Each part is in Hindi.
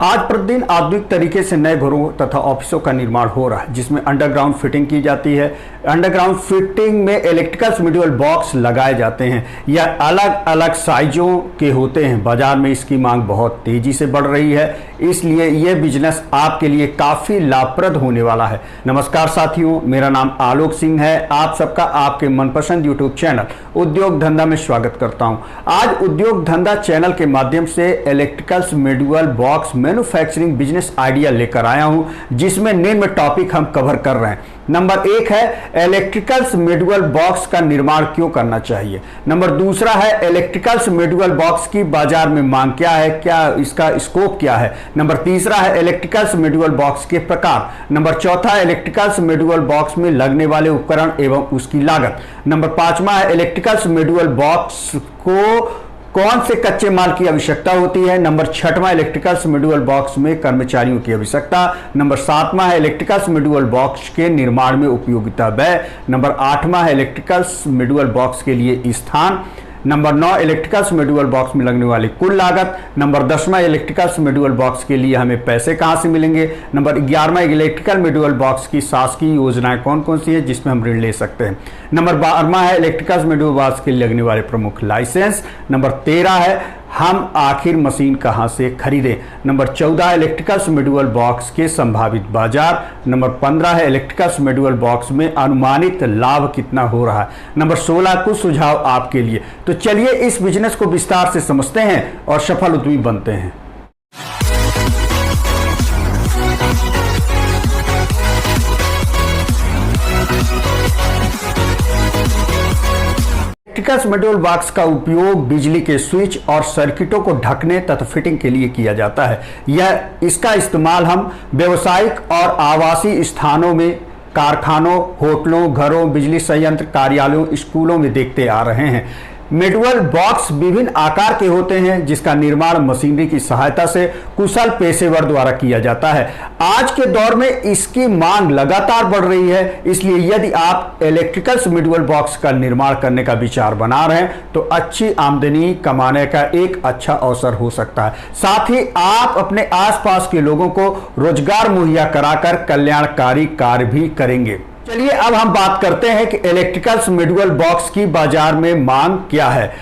आज प्रतिदिन आधुनिक तरीके से नए घरों तथा ऑफिसों का निर्माण हो रहा है, जिसमें अंडरग्राउंड फिटिंग की जाती है। अंडरग्राउंड फिटिंग में इलेक्ट्रिकल मॉड्यूल बॉक्स लगाए जाते हैं। यह अलग अलग साइजों के होते हैं। बाजार में इसकी मांग बहुत तेजी से बढ़ रही है, इसलिए यह बिजनेस आपके लिए काफी लाभप्रद होने वाला है। नमस्कार साथियों, मेरा नाम आलोक सिंह है। आप सबका आपके मनपसंद यूट्यूब चैनल उद्योग धंधा में स्वागत करता हूं। आज उद्योग धंधा चैनल के माध्यम से electrical module box manufacturing business idea लेकर आया हूं, जिसमें निम्न टॉपिक हम कवर कर रहे हैं। नंबर 1 है इलेक्ट्रिकल मॉड्यूल बॉक्स का निर्माण क्यों करना चाहिए। नंबर 2 है इलेक्ट्रिकल मॉड्यूल बॉक्स की बाजार में मांग क्या है, क्या इसका स्कोप क्या है। नंबर 3 है इलेक्ट्रिकल मॉड्यूल बॉक्स के प्रकार। नंबर 4 है इलेक्ट्रिकल मॉड्यूल बॉक्स में लगने वाले उपकरण एवं उसकी लागत। नंबर 5 है इलेक्ट्रिकल मॉड्यूल बॉक्स को कौन से कच्चे माल की आवश्यकता होती है। नंबर 6 इलेक्ट्रिकल मॉड्यूल बॉक्स में कर्मचारियों की आवश्यकता। नंबर 7 है इलेक्ट्रिकल मॉड्यूल बॉक्स के निर्माण में उपयोगिता व्यय। नंबर 8 है इलेक्ट्रिकल मॉड्यूल बॉक्स के लिए स्थान। नंबर 9 इलेक्ट्रिकल मॉड्यूल बॉक्स में लगने वाली कुल लागत। नंबर 10 इलेक्ट्रिकल मॉड्यूल बॉक्स के लिए हमें पैसे कहां से मिलेंगे। नंबर 11 इलेक्ट्रिकल मॉड्यूल बॉक्स की शासकीय योजनाएं कौन कौन सी है जिसमें हम ऋण ले सकते हैं। नंबर 12 है इलेक्ट्रिकल मॉड्यूल बॉक्स के लिए लगने वाले प्रमुख लाइसेंस। नंबर 13 है हम आखिर मशीन कहां से खरीदें। नंबर 14 इलेक्ट्रिकल मॉड्यूल बॉक्स के संभावित बाजार। नंबर 15 है इलेक्ट्रिकल मॉड्यूल बॉक्स में अनुमानित लाभ कितना हो रहा है। नंबर 16 कुछ सुझाव आपके लिए। तो चलिए इस बिजनेस को विस्तार से समझते हैं और सफल उद्यमी बनते हैं। इलेक्ट्रिकल मॉड्यूल बॉक्स का उपयोग बिजली के स्विच और सर्किटों को ढकने तथा फिटिंग के लिए किया जाता है। इसका इस्तेमाल हम व्यावसायिक और आवासीय स्थानों में, कारखानों, होटलों, घरों, बिजली संयंत्र, कार्यालयों, स्कूलों में देखते आ रहे हैं। मॉड्यूल बॉक्स विभिन्न आकार के होते हैं, जिसका निर्माण मशीनरी की सहायता से कुशल पेशेवर द्वारा किया जाता है। आज के दौर में इसकी मांग लगातार बढ़ रही है, इसलिए यदि आप इलेक्ट्रिकल मॉड्यूल बॉक्स का निर्माण करने का विचार बना रहे हैं तो अच्छी आमदनी कमाने का एक अच्छा अवसर हो सकता है। साथ ही आप अपने आसपास के लोगों को रोजगार मुहैया कराकर कल्याणकारी कार्य भी करेंगे। चलिए अब हम बात करते हैं कि इलेक्ट्रिकल मॉड्यूल बॉक्स की बाजार में मांग क्या है।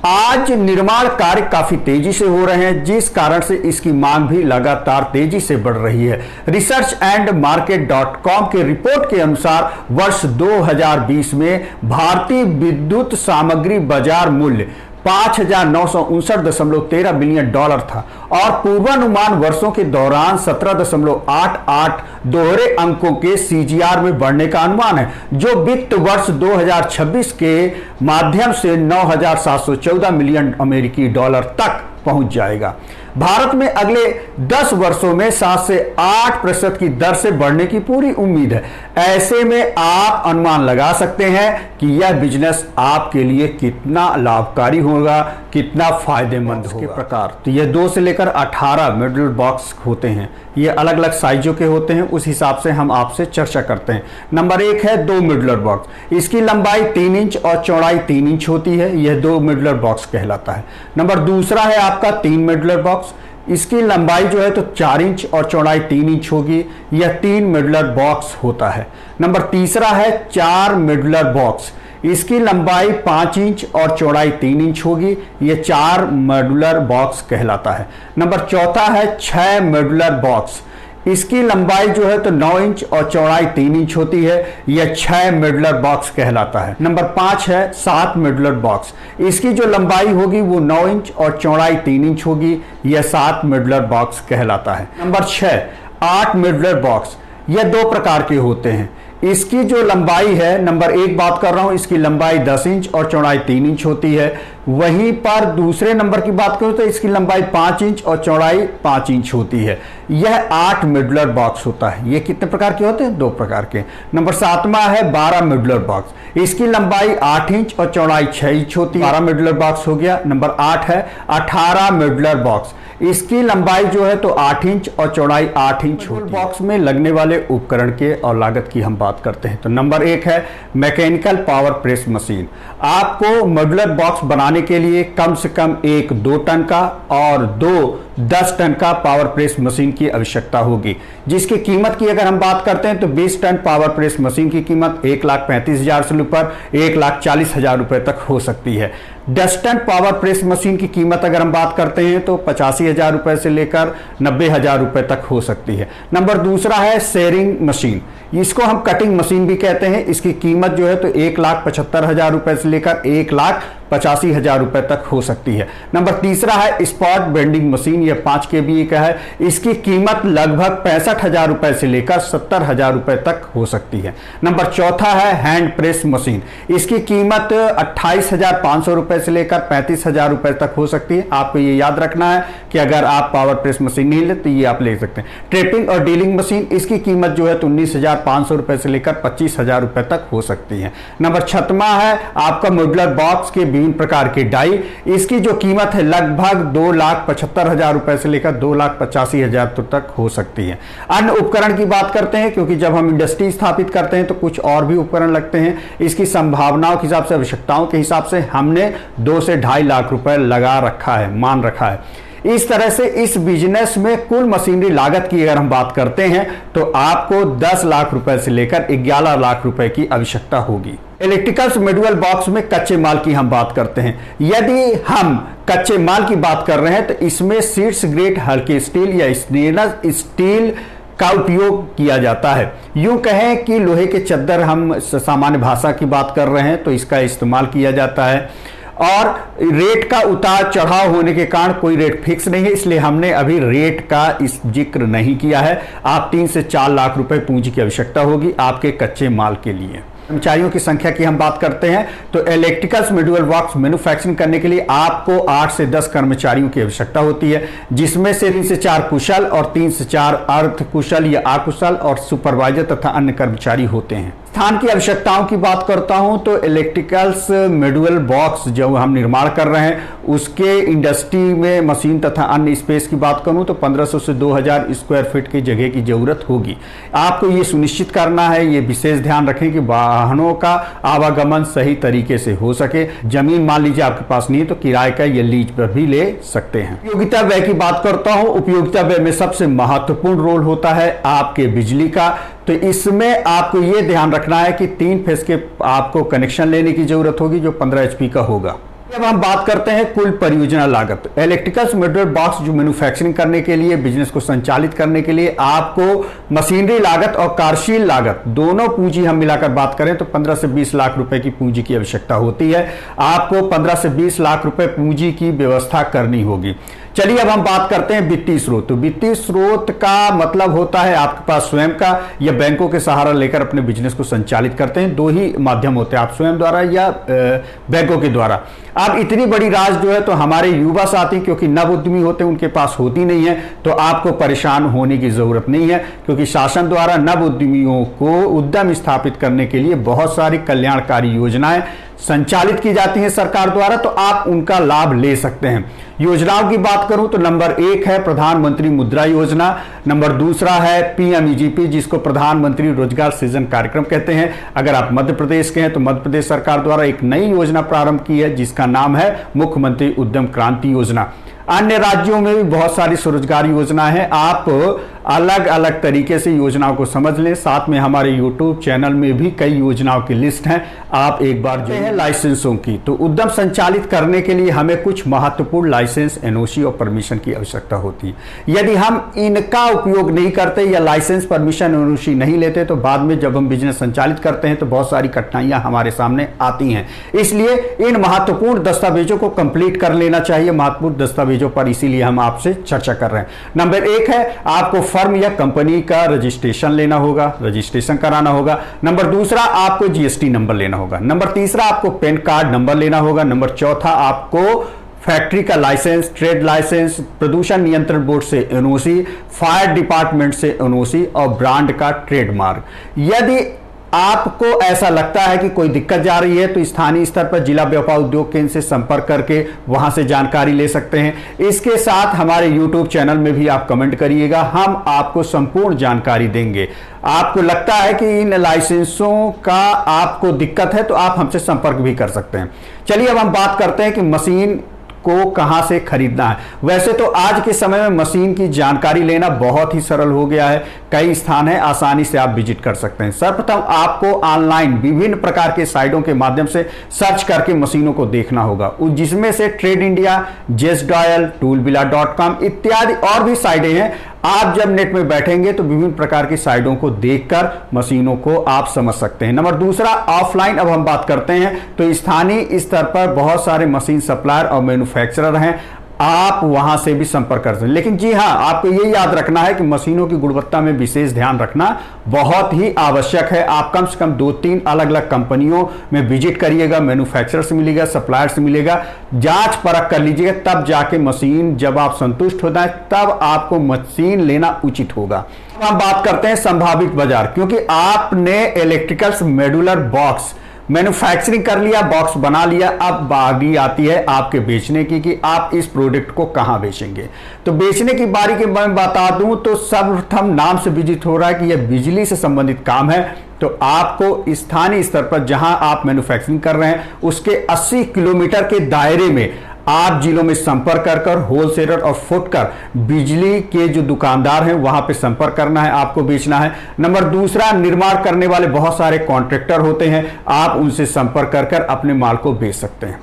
आज निर्माण कार्य काफी तेजी से हो रहे हैं, जिस कारण से इसकी मांग भी लगातार तेजी से बढ़ रही है। रिसर्च एंड मार्केट.com के रिपोर्ट के अनुसार वर्ष 2020 में भारतीय विद्युत सामग्री बाजार मूल्य $5,959.13 बिलियन था और पूर्वानुमान वर्षों के दौरान 17.88 दोहरे अंकों के CAGR में बढ़ने का अनुमान है, जो वित्त वर्ष 2026 के माध्यम से $9,714 मिलियन अमेरिकी डॉलर तक पहुंच जाएगा। भारत में अगले 10 वर्षों में 7 से 8% की दर से बढ़ने की पूरी उम्मीद है। ऐसे में आप अनुमान लगा सकते हैं कि यह बिजनेस आपके लिए कितना लाभकारी होगा, कितना फायदेमंद होगा। प्रकार तो यह 2 से लेकर 18 मॉड्यूल बॉक्स होते हैं। ये अलग अलग साइजों के होते हैं, उस हिसाब से हम आपसे चर्चा करते हैं। नंबर 1 है 2 मॉड्यूलर बॉक्स। इसकी लंबाई 3 इंच और चौड़ाई 3 इंच होती है। यह 2 मॉड्यूलर बॉक्स कहलाता है। नंबर 2 है आपका 3 मॉड्यूलर बॉक्स। इसकी लंबाई जो है तो 4 इंच और चौड़ाई 3 इंच होगी। यह 3 मॉड्यूलर बॉक्स होता है। नंबर 3 है 4 मॉड्यूलर बॉक्स। इसकी लंबाई 5 इंच और चौड़ाई 3 इंच होगी। यह 4 मॉड्यूलर बॉक्स कहलाता है। नंबर 4 है 6 मॉड्यूलर बॉक्स। इसकी लंबाई जो है तो 9 इंच और चौड़ाई 3 इंच होती है। यह 6 मॉड्यूलर बॉक्स कहलाता है। नंबर 5 है 7 मॉड्यूलर बॉक्स। इसकी जो लंबाई होगी वो 9 इंच और चौड़ाई 3 इंच होगी। यह 7 मॉड्यूलर बॉक्स कहलाता है। Number 6 8 modular box. यह 2 प्रकार के होते हैं। इसकी जो लंबाई है, नंबर 1 बात कर रहा हूं, इसकी लंबाई 10 इंच और चौड़ाई 3 इंच होती है। वहीं पर दूसरे नंबर की बात करूं तो इसकी लंबाई 5 इंच और चौड़ाई 5 इंच होती है। यह 8 मॉड्यूलर बॉक्स होता है। ये कितने प्रकार के होते हैं? 2 प्रकार के। नंबर 7 है 12 मॉड्यूलर बॉक्स। इसकी लंबाई 8 इंच और चौड़ाई 6 इंच होती है। 12 मॉड्यूलर बॉक्स हो गया। नंबर 8 है 18 मॉड्यूलर बॉक्स। इसकी लंबाई जो है तो 8 इंच और चौड़ाई 8 इंच होती है। बॉक्स में लगने वाले उपकरण के और लागत की हम बात करते हैं तो नंबर 1 है मैकेनिकल पावर प्रेस मशीन। आपको मॉड्यूलर बॉक्स बनाने चलाने के लिए कम से कम एक 2 टन का और 2 10 टन का पावर प्रेस मशीन की आवश्यकता होगी, जिसकी कीमत की अगर हम बात करते हैं तो 20 टन पावर प्रेस मशीन की कीमत 1,35,000 से लेकर 1,40,000 रुपए तक हो सकती है। 10 टन पावर प्रेस मशीन की कीमत अगर हम बात करते हैं तो 85,000 रुपए से लेकर 90,000 रुपए तक हो सकती है। नंबर दूसरा है शेयरिंग मशीन, इसको हम कटिंग मशीन भी कहते हैं। इसकी कीमत जो है तो 1,75,000 रुपए से लेकर 1,85,000 रुपए तक हो सकती है। नंबर तीसरा है स्पॉट बेंडिंग मशीन, यह 5 kVA का है। इसकी कीमत लगभग 65,000 रुपए से लेकर 70,000 रुपए तक हो सकती है। नंबर चौथा है हैंड प्रेस मशीन, इसकी कीमत 28,500 रुपए से लेकर 35,000 रुपए तक हो सकती है। आपको ये याद रखना है कि अगर आप पावर प्रेस मशीन नहीं लेते ये आप ले सकते हैं। ट्रेपिंग और डीलिंग मशीन, इसकी कीमत जो है तो 19,500 रुपए से लेकर 25,000 रुपए तक हो सकती है। नंबर 6वां है आपका मॉड्यूलर बॉक्स के विभिन्न प्रकार के डाई, इसकी जो कीमत है लगभग 2,75,000 रुपए से लेकर 2,85,000 तक हो सकती है। अन्य उपकरण की बात करते हैं, क्योंकि जब हम इंडस्ट्री स्थापित करते हैं तो कुछ और भी उपकरण लगते हैं। इसकी संभावनाओं के हिसाब से, आवश्यकताओं के हिसाब से हमने 2 से 2.5 लाख रुपए लगा रखा है, मान रखा है। इस तरह से इस बिजनेस में कुल मशीनरी लागत की अगर हम बात करते हैं तो आपको 10 लाख रुपए से लेकर 11 लाख रुपए की आवश्यकता होगी। इलेक्ट्रिकल्स मॉड्यूलर बॉक्स में कच्चे माल की हम बात करते हैं। यदि हम कच्चे माल की बात कर रहे हैं तो इसमें शीट्स ग्रेड हल्के स्टील या स्टेनलेस स्टील का उपयोग किया जाता है। यूं कहें कि लोहे के चद्दर, हम सामान्य भाषा की बात कर रहे हैं तो इसका इस्तेमाल किया जाता है। और रेट का उतार चढ़ाव होने के कारण कोई रेट फिक्स नहीं है, इसलिए हमने अभी रेट का इस जिक्र नहीं किया है। आप 3 से 4 लाख रुपए पूंजी की आवश्यकता होगी आपके कच्चे माल के लिए। कर्मचारियों की संख्या की हम बात करते हैं तो इलेक्ट्रिकल्स मॉड्यूलर बॉक्स मैन्युफैक्चरिंग करने के लिए आपको 8 से 10 कर्मचारियों की आवश्यकता होती है, जिसमें से 3 से 4 कुशल और 3 से 4 अर्ध कुशल या अकुशल और सुपरवाइजर तथा अन्य कर्मचारी होते हैं। स्थान की आवश्यकताओं की बात करता हूं तो इलेक्ट्रिकल्स मॉड्यूलर बॉक्स जो हम निर्माण कर रहे हैं उसके इंडस्ट्री में मशीन तथा अन्य स्पेस की बात करूं तो 1500 से 2000 स्क्वायर फीट की जगह की जरूरत होगी। आपको ये सुनिश्चित करना है, ये विशेष ध्यान रखें कि वाहनों का आवागमन सही तरीके से हो सके। जमीन मान लीजिए आपके पास नहीं है तो किराए का या लीज पर भी ले सकते हैं। उपयोगिता व्यय की बात करता हूं, उपयोगिता व्यय में सबसे महत्वपूर्ण रोल होता है आपके बिजली का। तो इसमें आपको यह ध्यान रखना है कि 3 फेज के आपको कनेक्शन लेने की जरूरत होगी जो 15 HP का होगा। अब हम बात करते हैं कुल परियोजना लागत। इलेक्ट्रिकल्स मॉड्यूलर बॉक्स जो मैन्युफैक्चरिंग करने के लिए, बिजनेस को संचालित करने के लिए आपको मशीनरी लागत और कार्यशील लागत दोनों पूंजी हम मिलाकर बात करें तो 15 से 20 लाख रुपए की पूंजी की आवश्यकता होती है। आपको 15 से 20 लाख रुपए पूंजी की व्यवस्था करनी होगी। चलिए अब हम बात करते हैं वित्तीय स्रोत। तो वित्तीय स्रोत का मतलब होता है आपके पास स्वयं का या बैंकों के सहारा लेकर अपने बिजनेस को संचालित करते हैं। 2 ही माध्यम होते हैं, आप स्वयं द्वारा या बैंकों के द्वारा। अब इतनी बड़ी राशि जो है तो हमारे युवा साथी, क्योंकि नव उद्यमी होते हैं, उनके पास होती नहीं है, तो आपको परेशान होने की जरूरत नहीं है, क्योंकि शासन द्वारा नव उद्यमियों को उद्यम स्थापित करने के लिए बहुत सारी कल्याणकारी योजनाएं संचालित की जाती हैं सरकार द्वारा, तो आप उनका लाभ ले सकते हैं। योजनाओं की बात करूं तो नंबर 1 है प्रधानमंत्री मुद्रा योजना, नंबर दूसरा है PMEGP जिसको प्रधानमंत्री रोजगार सृजन कार्यक्रम कहते हैं। अगर आप मध्य प्रदेश के हैं तो मध्य प्रदेश सरकार द्वारा एक नई योजना प्रारंभ की है जिसका नाम है मुख्यमंत्री उद्यम क्रांति योजना। अन्य राज्यों में भी बहुत सारी स्वरोजगार योजना है, आप अलग अलग तरीके से योजनाओं को समझ लें। साथ में हमारे YouTube चैनल में भी कई योजनाओं की लिस्ट है, आप एक बार जो है लाइसेंसों की। तो उद्यम संचालित करने के लिए हमें कुछ महत्वपूर्ण लाइसेंस, NOC और परमिशन की आवश्यकता होती है। यदि हम इनका उपयोग नहीं करते या लाइसेंस, परमिशन, NOC नहीं लेते तो बाद में जब हम बिजनेस संचालित करते हैं तो बहुत सारी कठिनाइयां हमारे सामने आती हैं। इसलिए इन महत्वपूर्ण दस्तावेजों को कंप्लीट कर लेना चाहिए, महत्वपूर्ण दस्तावेजों पर, इसीलिए हम आपसे चर्चा कर रहे हैं। नंबर 1 है आपको फर्म या कंपनी का रजिस्ट्रेशन लेना होगा, रजिस्ट्रेशन कराना होगा। नंबर दूसरा आपको GST नंबर लेना होगा। नंबर तीसरा आपको पैन कार्ड नंबर लेना होगा। नंबर चौथा आपको फैक्ट्री का लाइसेंस, ट्रेड लाइसेंस, प्रदूषण नियंत्रण बोर्ड से NOC, फायर डिपार्टमेंट से NOC और ब्रांड का ट्रेडमार्क। यदि आपको ऐसा लगता है कि कोई दिक्कत जा रही है तो स्थानीय स्तर पर जिला व्यापार उद्योग केंद्र से संपर्क करके वहां से जानकारी ले सकते हैं। इसके साथ हमारे YouTube चैनल में भी आप कमेंट करिएगा, हम आपको संपूर्ण जानकारी देंगे। आपको लगता है कि इन लाइसेंसों का आपको दिक्कत है तो आप हमसे संपर्क भी कर सकते हैं। चलिए अब हम बात करते हैं कि मशीन को कहां से खरीदना है। वैसे तो आज के समय में मशीन की जानकारी लेना बहुत ही सरल हो गया है, कई स्थान है आसानी से आप विजिट कर सकते हैं। सर्वप्रथम आपको ऑनलाइन विभिन्न प्रकार के साइटों के माध्यम से सर्च करके मशीनों को देखना होगा, जिसमें से ट्रेड इंडिया, जेसडायल, टूलबिला.com इत्यादि और भी साइटें हैं। आप जब नेट में बैठेंगे तो विभिन्न प्रकार की साइटों को देखकर मशीनों को आप समझ सकते हैं। नंबर दूसरा, ऑफलाइन अब हम बात करते हैं तो स्थानीय स्तर पर बहुत सारे मशीन सप्लायर और मैन्युफैक्चरर हैं, आप वहां से भी संपर्क कर सकते हैं। लेकिन जी हां, आपको ये याद रखना है कि मशीनों की गुणवत्ता में विशेष ध्यान रखना बहुत ही आवश्यक है। आप कम से कम 2-3 अलग अलग कंपनियों में विजिट करिएगा, मैन्युफैक्चरर से मिलेगा, सप्लायर से मिलेगा, जांच परख कर लीजिएगा, तब जाके मशीन जब आप संतुष्ट होता है तब आपको मशीन लेना उचित होगा। हम बात करते हैं संभावित बाजार, क्योंकि आपने इलेक्ट्रिकल्स मॉड्यूलर बॉक्स मैन्युफैक्चरिंग कर लिया, बॉक्स बना लिया, अब बारी आती है आपके बेचने की कि आप इस प्रोडक्ट को कहां बेचेंगे। तो बेचने की बारी के मैं बता दूं तो सर्वप्रथम नाम से विदित हो रहा है कि यह बिजली से संबंधित काम है। तो आपको स्थानीय स्तर पर जहां आप मैन्युफैक्चरिंग कर रहे हैं उसके 80 किलोमीटर के दायरे में आप जिलों में संपर्क कर होलसेलर और फुटकर बिजली के जो दुकानदार हैं वहां पे संपर्क करना है, आपको बेचना है। नंबर दूसरा, निर्माण करने वाले बहुत सारे कॉन्ट्रैक्टर होते हैं, आप उनसे संपर्क कर अपने माल को बेच सकते हैं।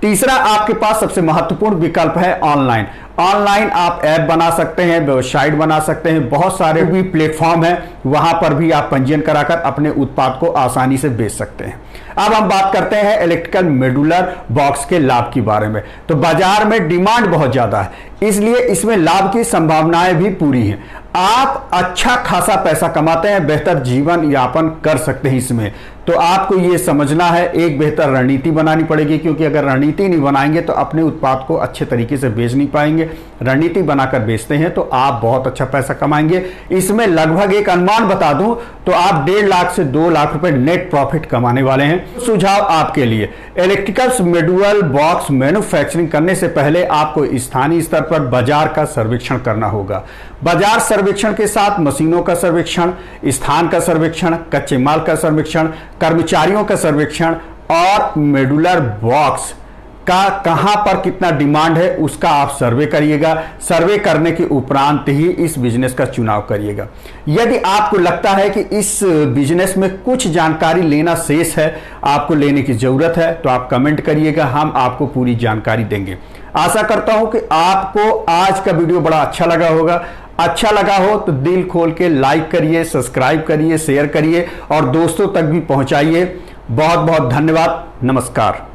तीसरा, आपके पास सबसे महत्वपूर्ण विकल्प है ऑनलाइन। ऑनलाइन आप ऐप बना सकते हैं, वेबसाइट बना सकते हैं, बहुत सारे भी प्लेटफॉर्म हैं, वहां पर भी आप पंजीयन कराकर अपने उत्पाद को आसानी से बेच सकते हैं। अब हम बात करते हैं इलेक्ट्रिकल मॉड्यूलर बॉक्स के लाभ के बारे में। तो बाजार में डिमांड बहुत ज्यादा है, इसलिए इसमें लाभ की संभावनाएं भी पूरी हैं। आप अच्छा खासा पैसा कमाते हैं, बेहतर जीवन यापन कर सकते हैं इसमें। तो आपको ये समझना है, एक बेहतर रणनीति बनानी पड़ेगी, क्योंकि अगर रणनीति नहीं बनाएंगे तो अपने उत्पाद को अच्छे तरीके से बेच नहीं पाएंगे। रणनीति बनाकर बेचते हैं तो आप बहुत अच्छा पैसा कमाएंगे। इसमें लगभग एक अनुमान बता दूं तो आप 1.5 लाख से 2 लाख रुपए नेट प्रॉफिट कमाने वाले हैं। सुझाव आपके लिए, इलेक्ट्रिकल्स मॉड्यूलर बॉक्स मैन्युफैक्चरिंग करने से पहले आपको स्थानीय स्तर पर बाजार का सर्वेक्षण करना होगा। बाजार सर्वेक्षण के साथ मशीनों का सर्वेक्षण, स्थान का सर्वेक्षण, कच्चे माल का सर्वेक्षण, कर्मचारियों का सर्वेक्षण और मॉड्यूलर बॉक्स का कहां पर कितना डिमांड है उसका आप सर्वे करिएगा। सर्वे करने के उपरांत ही इस बिजनेस का चुनाव करिएगा। यदि आपको लगता है कि इस बिजनेस में कुछ जानकारी लेना शेष है, आपको लेने की जरूरत है, तो आप कमेंट करिएगा, हम आपको पूरी जानकारी देंगे। आशा करता हूं कि आपको आज का वीडियो बड़ा अच्छा लगा होगा। अच्छा लगा हो तो दिल खोल के लाइक करिए, सब्सक्राइब करिए, शेयर करिए और दोस्तों तक भी पहुंचाइए। बहुत बहुत धन्यवाद। नमस्कार।